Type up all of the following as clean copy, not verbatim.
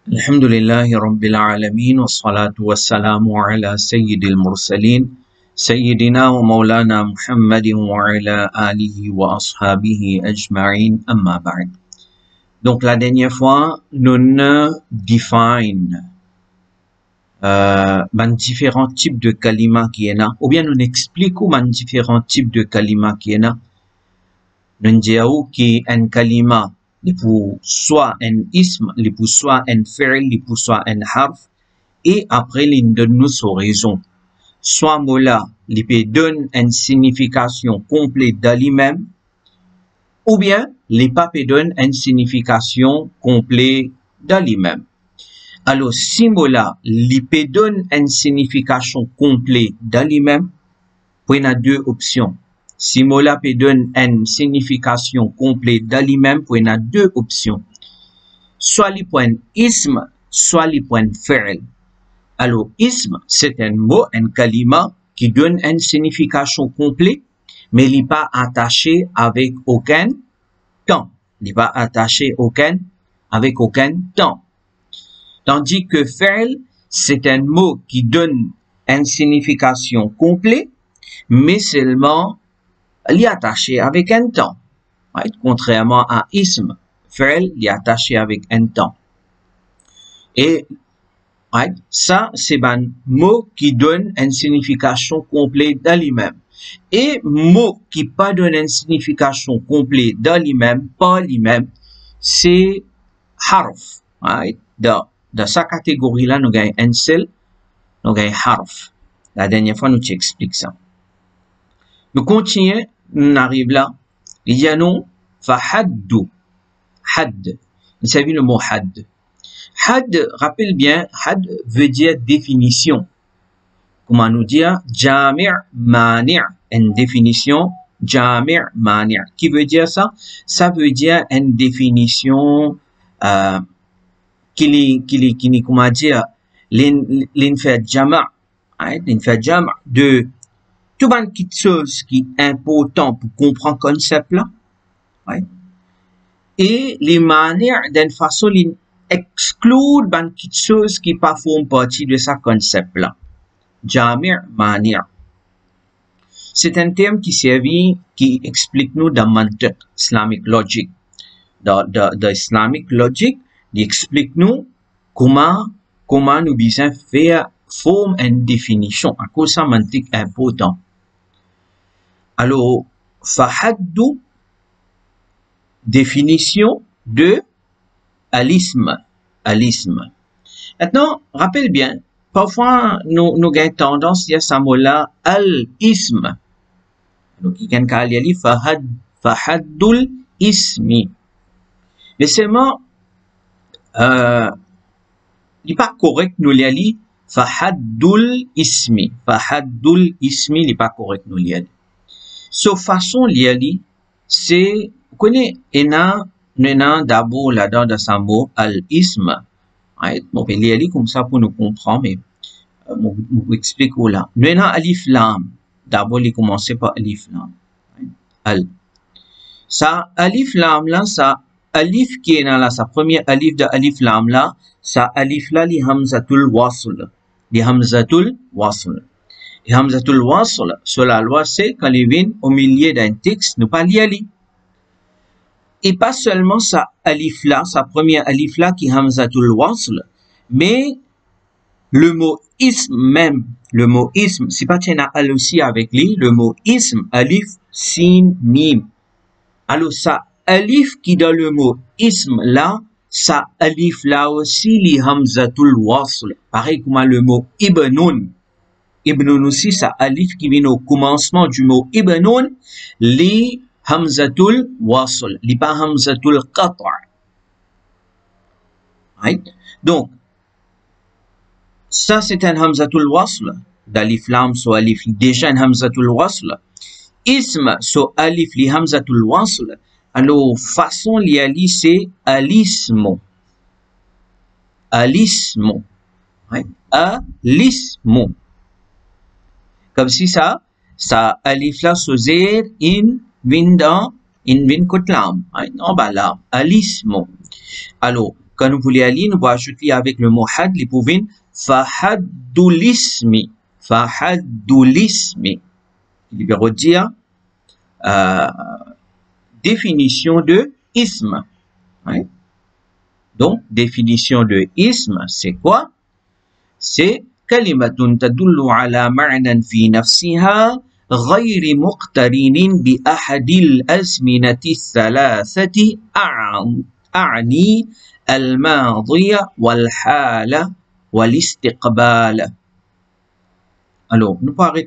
الحمد لله رب العالمين والصلاة والسلام على سيد المرسلين سيدنا ومولانا محمد وعلى آله وأصحابه أجمعين أما بعد. Donc la dernière fois, nous define différents types de kalima qui est là, ou bien nous expliquons différents types de kalima qui est là. Nous disons que un kalima pour soit un ism, pour soit un fi'l, pour soit un harf, et après il donne nous sa raison. Soit mola, il peut donner une signification complète de lui-même, ou bien les papes donnent une signification complète de lui-même. Alors, si mola, il peut donner une signification complète de lui-même, il y a deux options. Si mola peut donner une signification complète de lui-même, il y a deux options. Soit le point ism, soit le point fi'l. Alors, ism, c'est un mot, un kalima, qui donne une signification complète, mais il n'est pas attaché avec aucun temps. Il n'est pas attaché avec aucun temps. Tandis que fi'l, c'est un mot qui donne une signification complète, mais seulement il est attaché avec un temps. Right? Contrairement à ism, fi'l, il est attaché avec un temps. Et right? Ça, c'est un mot qui donne une signification complète de lui-même. Et mot qui pas donne une signification complète de lui-même, pas lui-même, c'est harf. Right? Dans sa catégorie-là, nous avons un seul, nous avons harf. La dernière fois, nous t'expliquons ça. Nous continuons, nous arrivons là. Il y a nous, fahaddu. Had. Il s'agit le mot had. Had, rappelle bien, had veut dire définition. Comment nous dire? Jami' mani'. Une définition, jami' mani'. Qui veut dire ça? Ça veut dire une définition, qui comment dire, l'infert jama'. L'infert jama' de tout une petite chose qui est important pour comprendre le concept là. Ouais. Et les manières d'une façon exclure une petite chose qui pas font partie de ce concept là. Jami' manière. C'est un terme qui servit, qui explique nous dans mantiq, Islamic logic. Dans Islamic logic, il explique nous comment nous besoin faire forme une définition. À cause ça mantiq est important. Alors, fahaddu, définition de alisme. Maintenant, rappelle bien, parfois, nous avons tendance à ce mot-là, al-ism. Donc, il y a un li fahaddul ismi. Mais seulement, il n'est pas correct nous li fahaddul ismi. Fahaddul ismi, il n'est pas correct nous li. Sauf façon li c'est, vous connaissez, nena d'abord là-dedans dans ce mot, al-ism. Bon, ben, li comme ça pour nous comprendre, mais, vous explique où là. Nena alif lam. D'abord, il commence par alif lam. Al. Ça, alif lam là, ça, alif qui est là, sa première alif de alif lam là, ça alif là, li hamzatul wasl. Li hamzatul wasl. Et hamzatul wasl, sur la loi, c'est quand il vient au milieu d'un texte, nous pas li. Et pas seulement sa alif là, sa première alif là qui hamzatul wasl, mais le mot ism même, le mot ism, c'est pas tiens al aussi avec lui, le mot ism, alif, sin, mim. Alors ça alif qui dans le mot ism là, ça alif là aussi li hamzatul wasl. Pareil comme le mot ibnun. Ibnun aussi, ça alif qui vient au commencement du mot ibnun, li hamzatul wasl, li pas hamzatul qat'. Right? Donc, ça c'est un hamzatul wasl, d'alif lam so alif, déjà un hamzatul wasl. Ism so alif li hamzatul wasl, alors façon li ali c'est alismo. Alismo. Right? Alismo. Comme si ça alif là so zir in vin kotlam. Right? Non, bah là, alismo. Alors, Quand nous voulons aller, nous allons ajouter avec le mot had, les pouvons fahaddulismi. Fahaddulismi. Il veut dire définition de ism. Ouais. Donc, définition de ism, c'est quoi? C'est kalimatun tadullu ala ma'nan fi nafsiha غير مقترن بأحد الأزمنة الثلاثة أعني الماضي والحال والاستقبال. Alors, nous parlons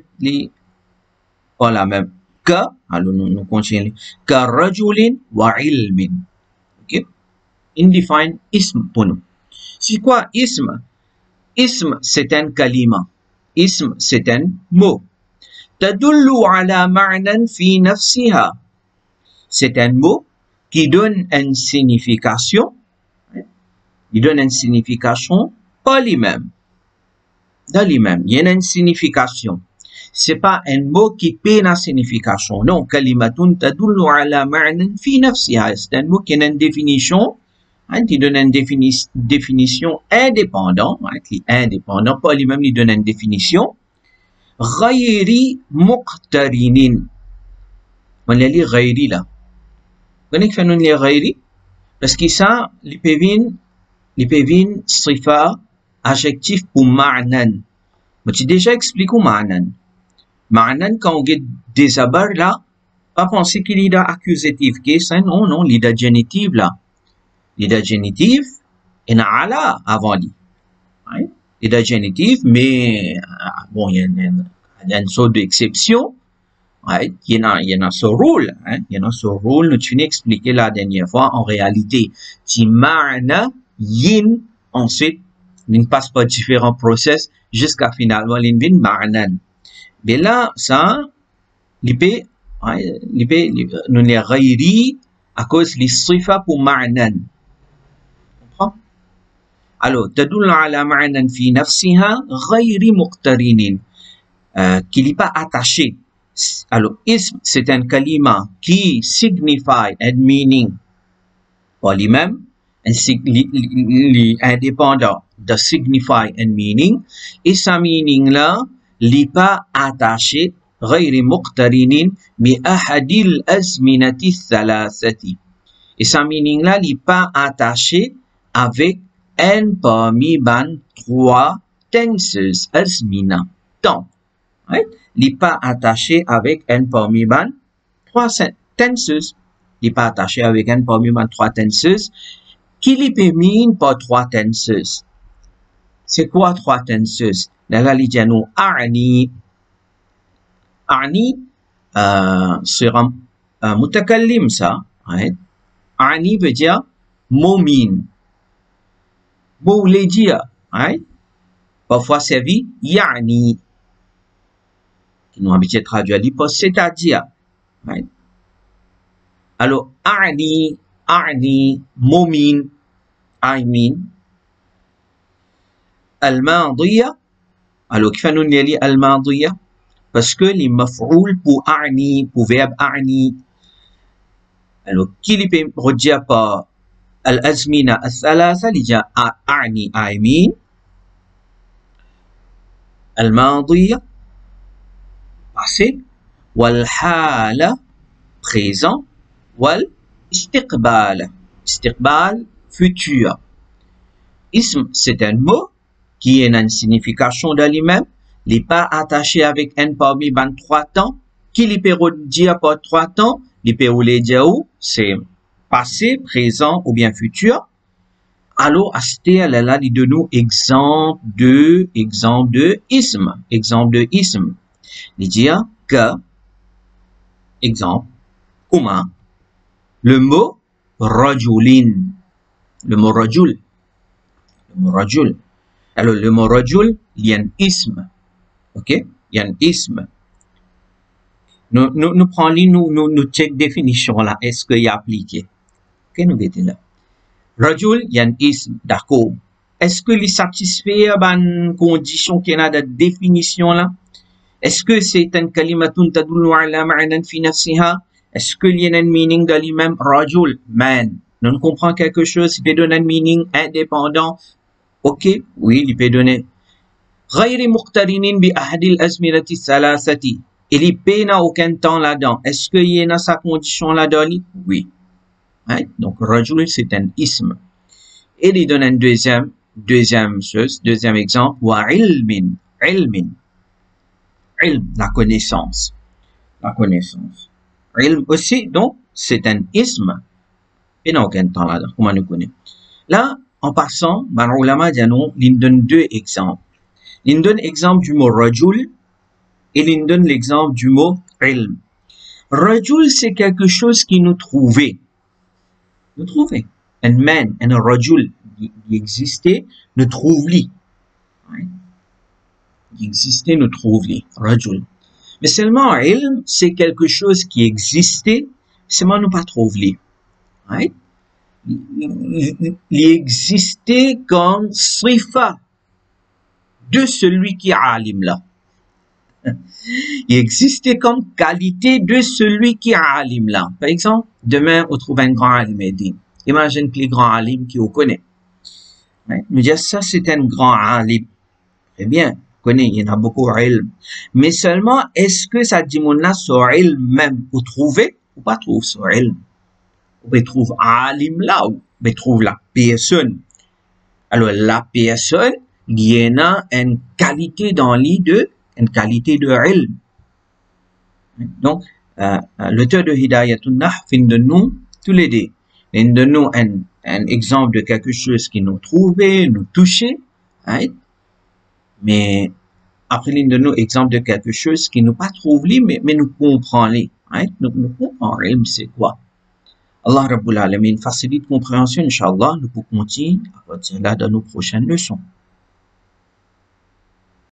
voilà même que, alors nous continuons, ka rajulin wa ilmin. Ok? Indefine ism pour nous. C'est quoi ism? Ism, c'est un kalima. Ism, c'est un mot. Tadullu ala ma'nan fi nafsiha. C'est un mot qui donne une signification. Il donne une signification par lui-même. Dans lui-même, il y a une signification. C'est pas un mot qui paie la signification. Non, kalimatun tadullu ala ma'nan fi nafsiha. C'est un mot qui a une définition, qui donne une définition indépendante, qui est indépendant, pas lui-même, il donne une définition. Ghayri muqtarinin. On a dit ghayri là. Vous connaissez que nous les ghayri? Parce que ça, les pévines, sifa, adjectif pour ma'nan. Mais tu déjà expliqué ma'nan. Ma'nan, quand on a des abars là, pas penser qu'il y a accusatif, non, non, il y a génitif là. Il y a génitif, et na ala avant lui. Il y a génitif, mais, bon, il y a une sorte d'exception. Il y en a ce rôle, il y en a ce rôle, nous tu expliqué la dernière fois, en réalité, si ma'na, yin, ensuite, il passe par différents process, jusqu'à finalement, il vient ma'nan. Mais là, ça, l'IP, nous les ghayri, à cause les sifa pour ma'nan. Comprends? Alors, tadullu ala ma'nan fi nafsiha, ghayri muqtarinin, qu'il n'est pas attaché. Alors, ism, c'est un kalima qui signifie un meaning par lui-même, indépendant de signify un meaning, et sa meaning là, n'est pas attaché, غير مقترن بأحد الأزمنة الثلاثة. Et sa meaning là, n'est pas attaché avec un parmi ban trois tenses, azmina, temps. Right? Il n'est pas attaché avec un parmi ban trois tenses. Il n'est pas attaché avec un parmi ban trois tenses. Qui lui permet par trois tenses? C'est quoi trois tenses? Là, il dit à nous, a'ni. A'ni, c'est un mutakallim, ça. Right? A'ni veut dire momin. Vous voulez dire, right? Parfois servi, ya'ni. Qui nous habitué traduire l'hypo, c'est-à-dire. Right? Alors, a'ni, momin, I mean. Al-madiyya. Alors, qui fait nous lire al-madiyya? Parce que les maf'oul pour a'ni, pour verbe a'ni. Alors, qui les peut redire par al-azmina al-thalatha, il dit a'ni, I mean. Al-madiyya, passé. Wal-hala, présent. Wal-istiqbal. Istiqbal, futur. Ism, c'est un mot qui a une signification de lui-même. Il n'est pas attaché avec un parmi 23 temps. Qui lui peut dire par 3 temps? Il peut dire c'est passé, présent ou bien futur. Alors, à ce là, il donne nous exemple de ism. Exemple de ism. Il dit que, exemple, comment? Le mot rajulin. Le mot rajul. Le mot rajul. Alors, le mot rajul, il y a un ism. Ok? Il y a un ism. Nous prenons, nous check définition là. Est-ce qu'il y a appliqué? Ok, nous mettons là. Rajul, il y a un ism. D'accord. Est-ce que il satisfait une condition qu'il y a de définition là? Est-ce que c'est un kalimatun tadullu ala ma'nan fi nafsiha? Est-ce qu'il y a un meaning de lui-même? Rajul, man. nous comprenons quelque chose, il peut donner un meaning indépendant. Ok, oui, il peut donner. غير مقترن بأحد الأزمنة الثلاثة. Il peut n'a aucun temps là-dedans. Est-ce qu'il y a sa condition là-dedans? Oui. Right? Donc, rajul, c'est un ism. Et il donne un deuxième exemple. Wa ilmin. Ilmin. Ilm, la connaissance. La connaissance. Ilm aussi, donc, c'est un ism. Et n'a aucun temps là-dedans. Comment nous connaît? Là, en passant, ulama dit non, il donne deux exemples. Il donne l'exemple du mot rajul et il donne l'exemple du mot ilm. Rajul, c'est quelque chose qui nous trouvait. Nous trouvait. Un man, un rajul, il existait, nous trouve-li. Il existait, nous trouve-li. Rajul. Mais seulement ilm, c'est quelque chose qui existait, seulement nous pas trouve-li. Right? Il existait comme sifa de celui qui est alim là. Il existait comme qualité de celui qui est alim là. Par exemple, demain, on trouve un grand alim Medine. Imagine que les grands alim qui on connaît. Nous dire ça, c'est un grand alim. Très bien, on connaît, il y en a beaucoup ilm. Mais seulement, est-ce que ça dit mon là sur ilm même, ou trouver, ou pas trouver sur ilm? On trouve alim là, ou on trouve la personne. Alors, la personne, il y en a une qualité dans l'idée, une qualité de ilm. Donc, l'auteur de Hidayatun Nah fin de nous tous les deux. Il donne nous un exemple de quelque chose qui nous trouvait, nous touchait, right? Mais après, il donne nous exemple de quelque chose qui nous pas trouve, mais nous comprend, right? Nous comprenons ilm, c'est quoi? Allah Rabbul Alamin facilite compréhension, Inch'Allah, nous pouvons continuer à partir là dans nos prochaines leçons.